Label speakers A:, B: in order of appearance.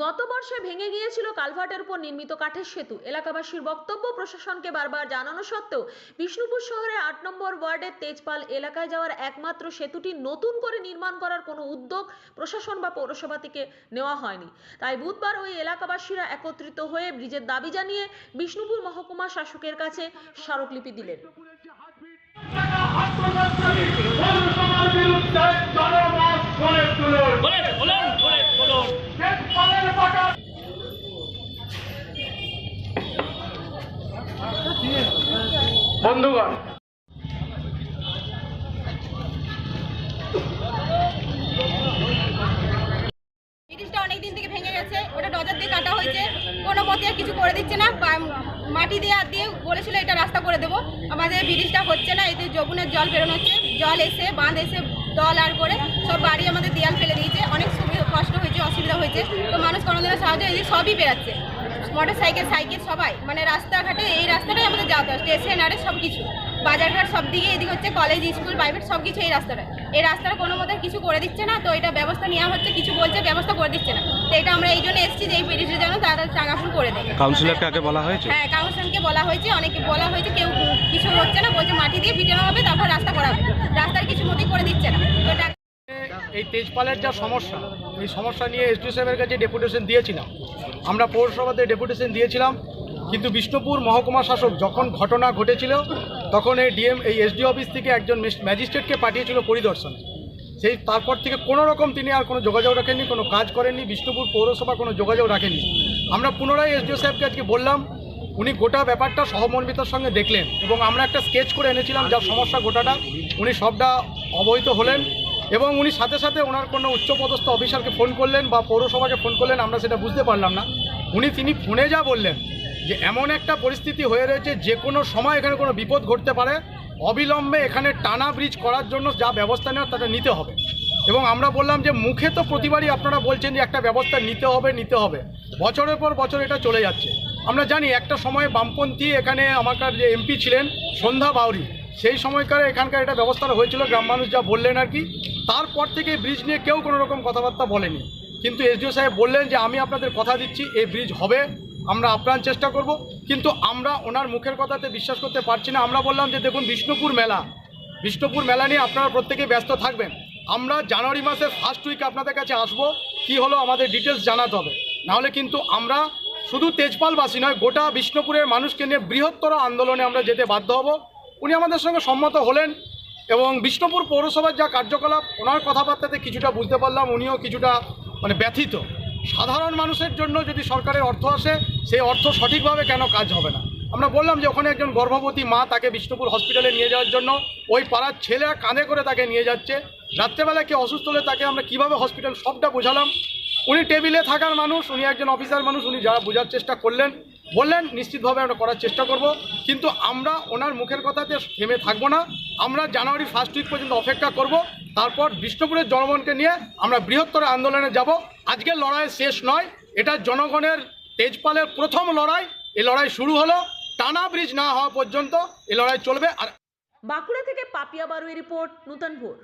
A: গত বর্ষে ভেঙে গিয়েছিল কালভার্টের উপর নির্মিত কাঠের সেতু। এলাকাবাসীর বক্তব্য, প্রশাসনকে বারবার জানানো সত্ত্বেও বিষ্ণুপুর শহরের ৮ নম্বর ওয়ার্ডের তেজপাল এলাকায় যাওয়ার একমাত্র সেতুটি নতুন করে নির্মাণ করার কোনো উদ্যোগ প্রশাসন বা পৌরসভা থেকে নেওয়া হয়নি। তাই বুধবার ওই এলাকাবাসীরা একত্রিত হয়ে ব্রিজের দাবি জানিয়ে বিষ্ণুপুর মহকুমা শাসকের কাছে স্মারকলিপি দিলেন।
B: বন্ধুগণ,
C: ব্রিজটা অনেকদিন থেকে ভেঙে গেছে, ওটা ডজার দিয়ে কাটা হয়েছে, কোনো মতে আর কিছু করে দিচ্ছে না। মাটি দিয়ে বলেছিল এটা রাস্তা করে দেবো, আমাদের ব্রিজটা হচ্ছে না। এতে যমুনার জল বেরোনো হচ্ছে, জল এসে বাঁধ এসে দল আর করে সব বাড়ি আমাদের দেয়াল ফেলে দিয়েছে। অনেক কষ্ট হয়েছে, অসুবিধা হয়েছে। তো মানুষ কোনোদিনের সাহায্য এদিকে সবই বেরাচ্ছে, মোটর সাইকেল সবাই, মানে রাস্তাঘাটে এই রাস্তাটাই আমাদের যাওয়া হয়, স্টেশন আরে সব কিছু, বাজারঘাট সব দিকে এদিকে হচ্ছে, কলেজ স্কুল প্রাইভেট সব কিছু এই রাস্তাটা কোনো মতে কিছু করে দিচ্ছে না। তো এটা ব্যবস্থা নেওয়া হচ্ছে, কিছু বলছে ব্যবস্থা করে দিচ্ছে না। তো এটা আমরা এই জন্য এসেছি যে এই ব্রিজের জন্য তারা টাঙাফুল করে দেয়।
D: কাউন্সিলরকে আগে বলা হয়েছে?
C: হ্যাঁ, কাউন্সিলরকে বলা হয়েছে, অনেকে বলা হয়েছে, কেউ কিছু হচ্ছে না, বলছে মাটি দিয়ে পিটানো হবে, তারপর রাস্তা করা হবে। রাস্তার কিছু মতেই করে দিচ্ছে না। তো
B: এই তেজপালের যা সমস্যা, এই সমস্যা নিয়ে এসডিও সাহেবের কাছে ডেপুটেশন দিয়েছিলাম। আমরা পৌরসভাতে ডেপুটেশন দিয়েছিলাম, কিন্তু বিষ্ণুপুর মহকুমা শাসক যখন ঘটনা ঘটেছিল তখন এই এসডিও অফিস থেকে একজন ম্যাজিস্ট্রেটকে পাঠিয়েছিল পরিদর্শনে। তারপর থেকে কোনো রকম তিনি আর কোনো যোগাযোগ রাখেননি, কোনো কাজ করেননি। বিষ্ণুপুর পৌরসভা কোনো যোগাযোগ রাখেননি। আমরা পুনরায় এসডিও সাহেবকে আজকে বললাম, উনি গোটা ব্যাপারটা সহমর্মিতার সঙ্গে দেখলেন এবং আমরা একটা স্কেচ করে এনেছিলাম যার সমস্যা গোটাটা, উনি সবটা অবহিত হলেন এবং উনি সাথে সাথে ওনার কোনো উচ্চপদস্থ অফিসারকে ফোন করলেন বা পৌরসভাকে ফোন করলেন, আমরা সেটা বুঝতে পারলাম না। তিনি ফোনে যা বললেন যে এমন একটা পরিস্থিতি হয়ে রয়েছে, যে কোনো সময় এখানে কোনো বিপদ ঘটতে পারে, অবিলম্বে এখানে টানা ব্রিজ করার জন্য যা ব্যবস্থা নেওয়ার তাটা নিতে হবে। এবং আমরা বললাম যে মুখে তো প্রতিবারই আপনারা বলছেন যে একটা ব্যবস্থা নিতে হবে, বছরের পর বছর এটা চলে যাচ্ছে। আমরা জানি একটা সময় বামপন্থী এখানে আমাদের যে এমপি ছিলেন সন্ধ্যা বাউরি, সেই সময়কার এখানকার এটা ব্যবস্থা হয়েছিল, গ্রাম মানুষ যা বললেন আর কি। তারপর থেকে ব্রিজ নিয়ে কেউ কোনো রকম কথাবার্তা বলেনি, কিন্তু এসডিও সাহেব বললেন যে আমি আপনাদের কথা দিচ্ছি এই ব্রিজ হবে, আমরা আপ্রাণ চেষ্টা করব। কিন্তু আমরা ওনার মুখের কথাতে বিশ্বাস করতে পারছি না। আমরা বললাম যে দেখুন, বিষ্ণুপুর মেলা নিয়ে আপনারা প্রত্যেকেই ব্যস্ত থাকবেন। আমরা জানুয়ারি মাসের ফার্স্ট উইকে আপনাদের কাছে আসব, কি হলো আমাদের ডিটেলস জানাতে হবে, নাহলে কিন্তু আমরা শুধু তেজপালবাসী নয়, গোটা বিষ্ণুপুরের মানুষকে নিয়ে বৃহত্তর আন্দোলনে আমরা যেতে বাধ্য হব। উনি আমাদের সঙ্গে সম্মত হলেন এবং বিষ্ণুপুর পৌরসভার যা কার্যকলাপ, ওনার কথাবার্তাতে কিছুটা বুঝতে পারলাম উনিও কিছুটা ব্যথিত। সাধারণ মানুষের জন্য যদি সরকারের অর্থ আসে, সেই অর্থ সঠিকভাবে কেন কাজ হবে না। আমরা বললাম যে ওখানে একজন গর্ভবতী মা, তাকে বিষ্ণুপুর হসপিটালে নিয়ে যাওয়ার জন্য ওই পাড়ার ছেলেরা কাঁধে করে তাকে নিয়ে যাচ্ছে। রাত্রেবেলা কেউ অসুস্থ হলে তাকে আমরা কীভাবে হসপিটাল, সবটা বোঝালাম। উনি টেবিলে থাকার মানুষ, উনি একজন অফিসার মানুষ, উনি যারা বোঝার চেষ্টা করলেন, বললেন নিশ্চিতভাবে আমরা করার চেষ্টা করব। কিন্তু আমরা ওনার মুখের কথাতে থেমে থাকবো না। আমরা জানুয়ারি ফার্স্ট উইক পর্যন্ত অপেক্ষা করব, তারপর বিষ্ণুপুরের জনগণকে নিয়ে আমরা বৃহত্তর আন্দোলনে যাব। আজকের লড়াই শেষ নয়, এটা জনগণের তেজপালের প্রথম লড়াই। এই লড়াই শুরু হলো, টানা ব্রিজ না হওয়া পর্যন্ত এই লড়াই চলবে। আর
A: বাঁকুড়া থেকে পাপিয়া বারুই রিপোর্ট, নূতন ভোর।